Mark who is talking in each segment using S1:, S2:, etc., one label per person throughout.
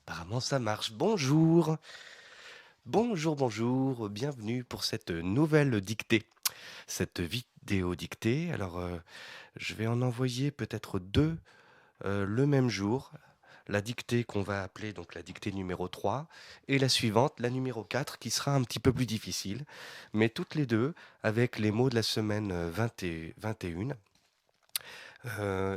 S1: Apparemment, ça marche. Bonjour, bonjour, bonjour, bienvenue pour cette nouvelle dictée, cette vidéo dictée. Je vais en envoyer peut-être deux le même jour. La dictée qu'on va appeler donc la dictée numéro 3 et la suivante, la numéro 4, qui sera un petit peu plus difficile, mais toutes les deux avec les mots de la semaine 21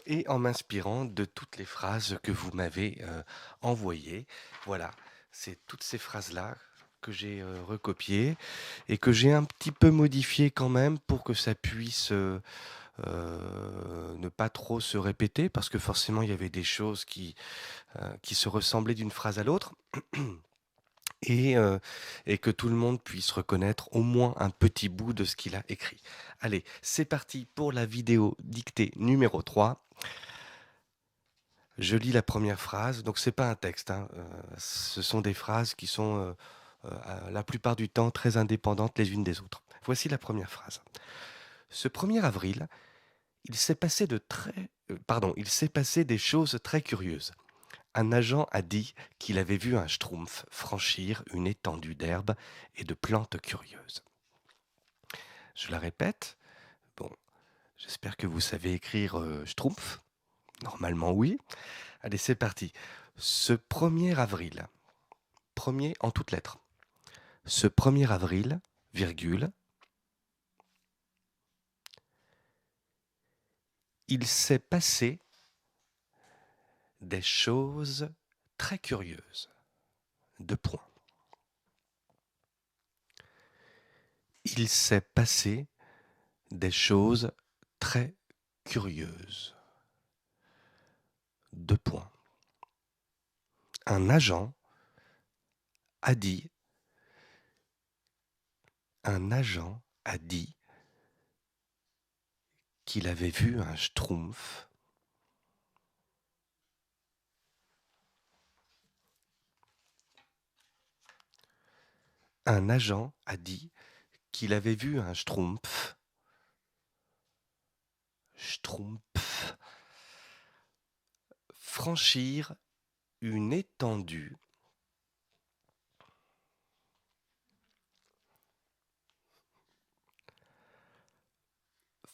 S1: et en m'inspirant de toutes les phrases que vous m'avez envoyées. Voilà, c'est toutes ces phrases-là que j'ai recopiées et que j'ai un petit peu modifiées quand même pour que ça puisse ne pas trop se répéter, parce que forcément il y avait des choses qui se ressemblaient d'une phrase à l'autre. Et, euh, et que tout le monde puisse reconnaître au moins un petit bout de ce qu'il a écrit. Allez, c'est parti pour la vidéo dictée numéro 3. Je lis la première phrase, donc c'est pas un texte, hein, ce sont des phrases qui sont la plupart du temps très indépendantes les unes des autres. Voici la première phrase. Ce 1er avril, il s'est passé des choses très curieuses. Un agent a dit qu'il avait vu un schtroumpf franchir une étendue d'herbes et de plantes curieuses. Je la répète. Bon, j'espère que vous savez écrire schtroumpf. Normalement, oui. Allez, c'est parti. Ce 1er avril, premier en toutes lettres. Ce 1er avril, virgule, il s'est passé des choses très curieuses. Deux points. Il s'est passé des choses très curieuses. Deux points. Un agent a dit, un agent a dit qu'il avait vu un schtroumpf un agent a dit qu'il avait vu un schtroumpf franchir une étendue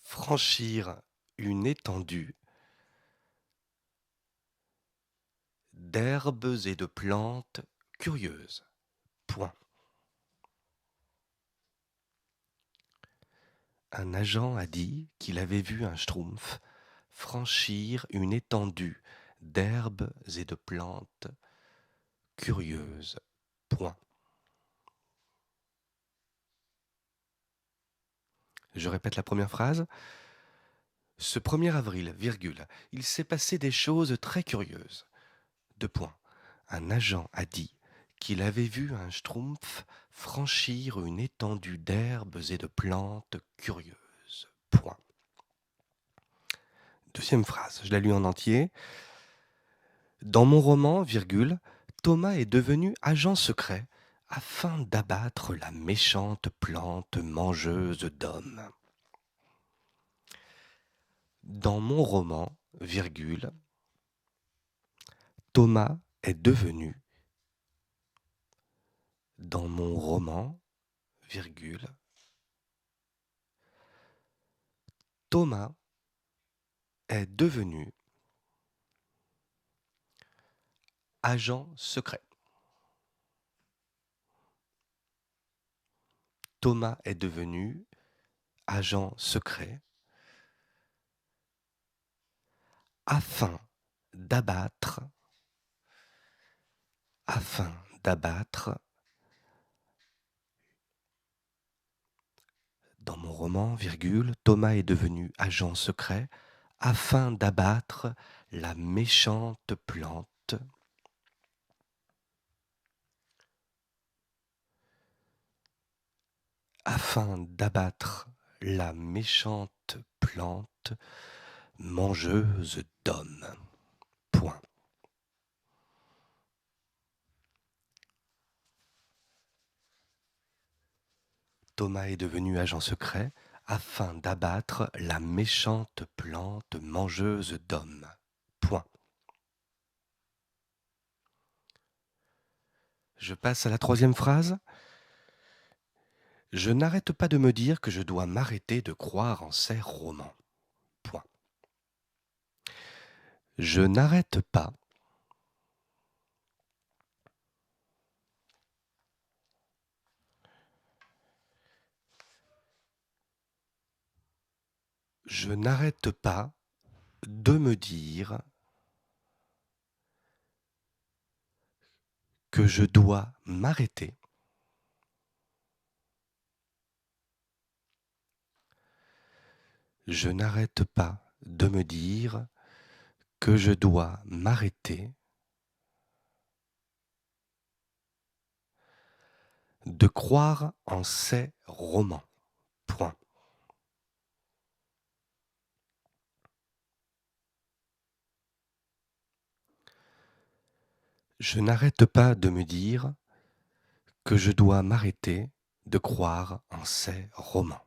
S1: franchir une étendue d'herbes et de plantes curieuses. Point. Un agent a dit qu'il avait vu un schtroumpf franchir une étendue d'herbes et de plantes curieuses. Point. Je répète la première phrase. Ce 1er avril, virgule, il s'est passé des choses très curieuses. Deux points. Un agent a dit qu'il avait vu un schtroumpf franchir une étendue d'herbes et de plantes curieuses. Point. Deuxième phrase, je la lis en entier. Dans mon roman, virgule, Thomas est devenu agent secret afin d'abattre la méchante plante mangeuse d'hommes. Dans mon roman, virgule, Thomas est devenu, dans mon roman, virgule, Thomas est devenu agent secret. Thomas est devenu agent secret afin d'abattre, afin d'abattre, dans mon roman, virgule, Thomas est devenu agent secret afin d'abattre la méchante plante, afin d'abattre la méchante plante mangeuse d'hommes. Point. Thomas est devenu agent secret afin d'abattre la méchante plante mangeuse d'hommes. Point. Je passe à la troisième phrase. Je n'arrête pas de me dire que je dois m'arrêter de croire en ces romans. Point. Je n'arrête pas. Je n'arrête pas de me dire que je dois m'arrêter. Je n'arrête pas de me dire que je dois m'arrêter de croire en ces romans. Point. Je n'arrête pas de me dire que je dois m'arrêter de croire en ces romans.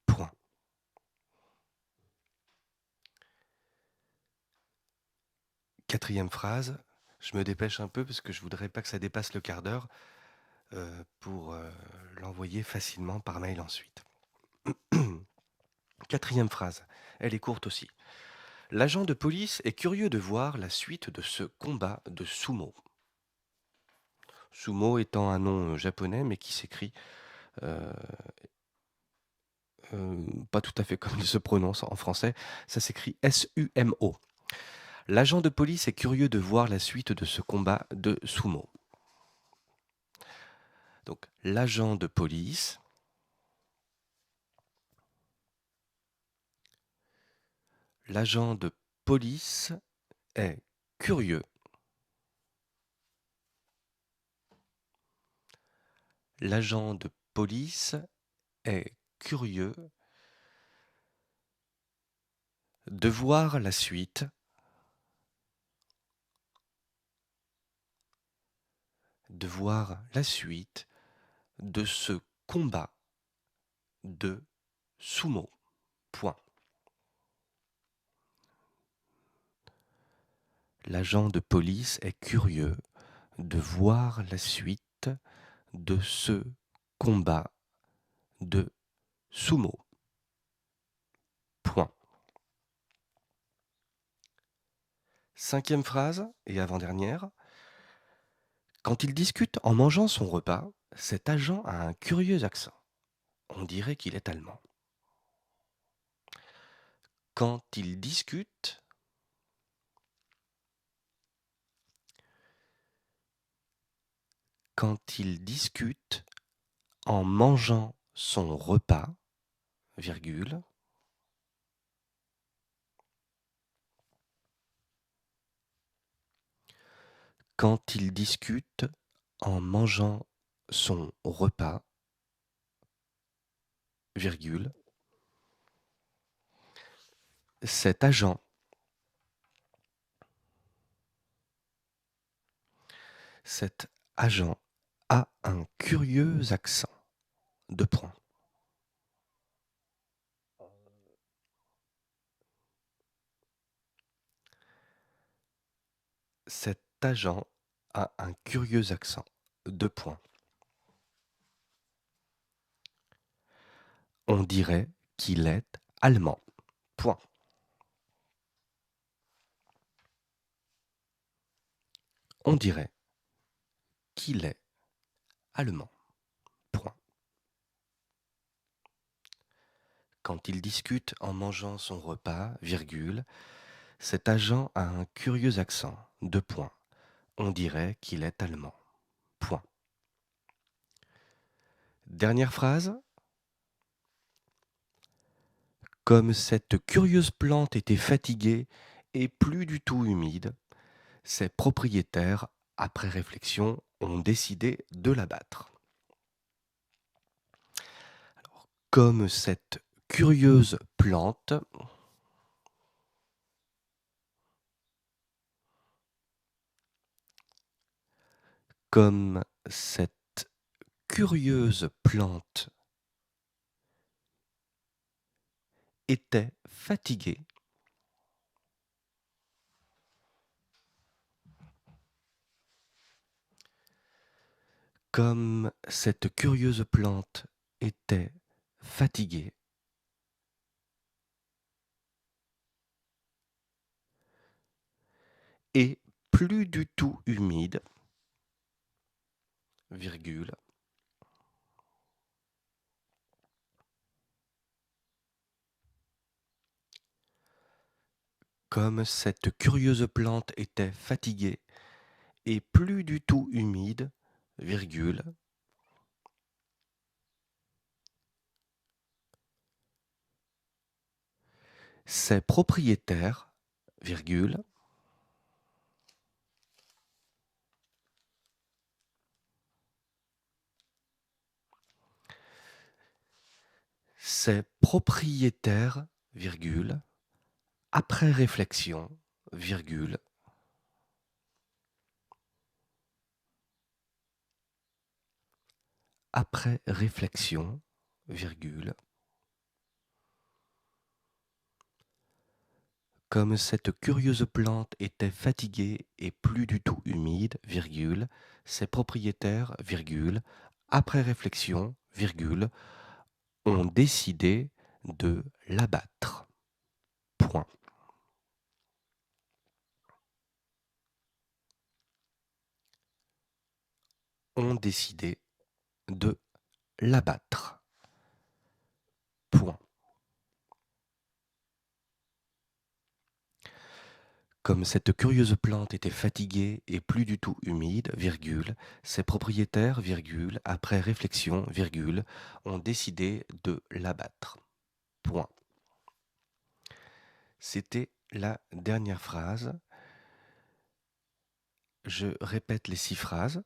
S1: Point. Quatrième phrase, je me dépêche un peu parce que je voudrais pas que ça dépasse le quart d'heure pour l'envoyer facilement par mail ensuite. Quatrième phrase, elle est courte aussi. L'agent de police est curieux de voir la suite de ce combat de sumo. Sumo étant un nom japonais mais qui s'écrit euh, pas tout à fait comme il se prononce en français, ça s'écrit S-U-M-O. L'agent de police est curieux de voir la suite de ce combat de sumo. Donc l'agent de police est curieux. L'agent de police est curieux de voir la suite de ce combat de sumo. Point. L'agent de police est curieux de voir la suite de ce combat de sumo. Point. Cinquième phrase et avant-dernière. Quand il discute en mangeant son repas, cet agent a un curieux accent. On dirait qu'il est allemand. Quand il discute en mangeant son repas, virgule, quand il discute en mangeant son repas, virgule, cet agent a un curieux accent. Deux points. Cet agent a un curieux accent. Deux points. On dirait qu'il est allemand. Point. On dirait qu'il est allemand. Point. Quand il discute en mangeant son repas, virgule, cet agent a un curieux accent. Deux points. On dirait qu'il est allemand. Point. Dernière phrase. Comme cette curieuse plante était fatiguée et plus du tout humide, ses propriétaires, après réflexion, ont décidé de l'abattre. Comme cette curieuse plante comme cette curieuse plante était fatiguée, Comme cette curieuse plante était fatiguée et plus du tout humide, virgule, comme cette curieuse plante était fatiguée et plus du tout humide, virgule, ses propriétaires, virgule, ses propriétaires, virgule, après réflexion, virgule, après réflexion, virgule, comme cette curieuse plante était fatiguée et plus du tout humide, virgule, ses propriétaires, virgule, après réflexion, virgule, ont décidé de l'abattre. Point. Ont décidé de l'abattre. Point. Comme cette curieuse plante était fatiguée et plus du tout humide, virgule, ses propriétaires, virgule, après réflexion, virgule, ont décidé de l'abattre. Point. C'était la dernière phrase. Je répète les 6 phrases.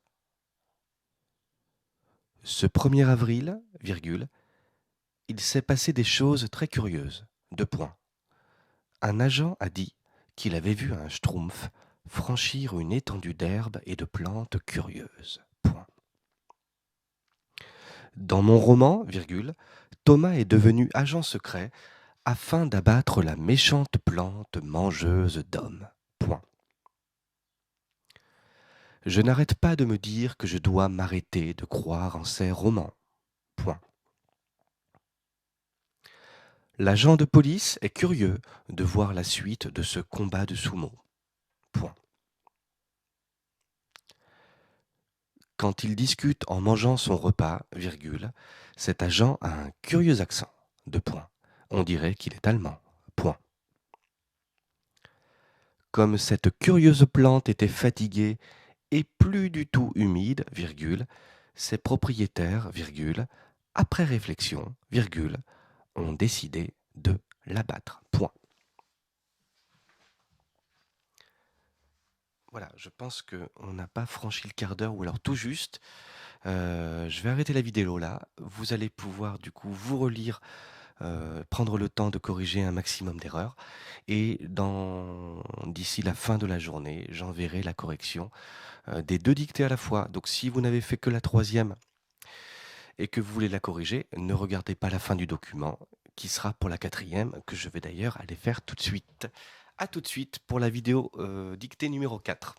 S1: Ce 1er avril, virgule, il s'est passé des choses très curieuses. 2 points. Un agent a dit qu'il avait vu un schtroumpf franchir une étendue d'herbes et de plantes curieuses. Point. Dans mon roman, virgule, Thomas est devenu agent secret afin d'abattre la méchante plante mangeuse d'hommes. Point. Je n'arrête pas de me dire que je dois m'arrêter de croire en ces romans. Point. L'agent de police est curieux de voir la suite de ce combat de sumo. Point. Quand il discute en mangeant son repas, virgule, cet agent a un curieux accent. 2 points. On dirait qu'il est allemand. Point. Comme cette curieuse plante était fatiguée et plus du tout humide, virgule, ses propriétaires, virgule, après réflexion, virgule, ont décidé de l'abattre. Point. Voilà, je pense qu'on n'a pas franchi le quart d'heure ou alors tout juste. Je vais arrêter la vidéo là. Vous allez pouvoir du coup vous relire, prendre le temps de corriger un maximum d'erreurs et d'ici la fin de la journée, j'enverrai la correction, des 2 dictées à la fois. Donc si vous n'avez fait que la 3e et que vous voulez la corriger, ne regardez pas la fin du document qui sera pour la 4e, que je vais d'ailleurs aller faire tout de suite. À tout de suite pour la vidéo, dictée numéro 4.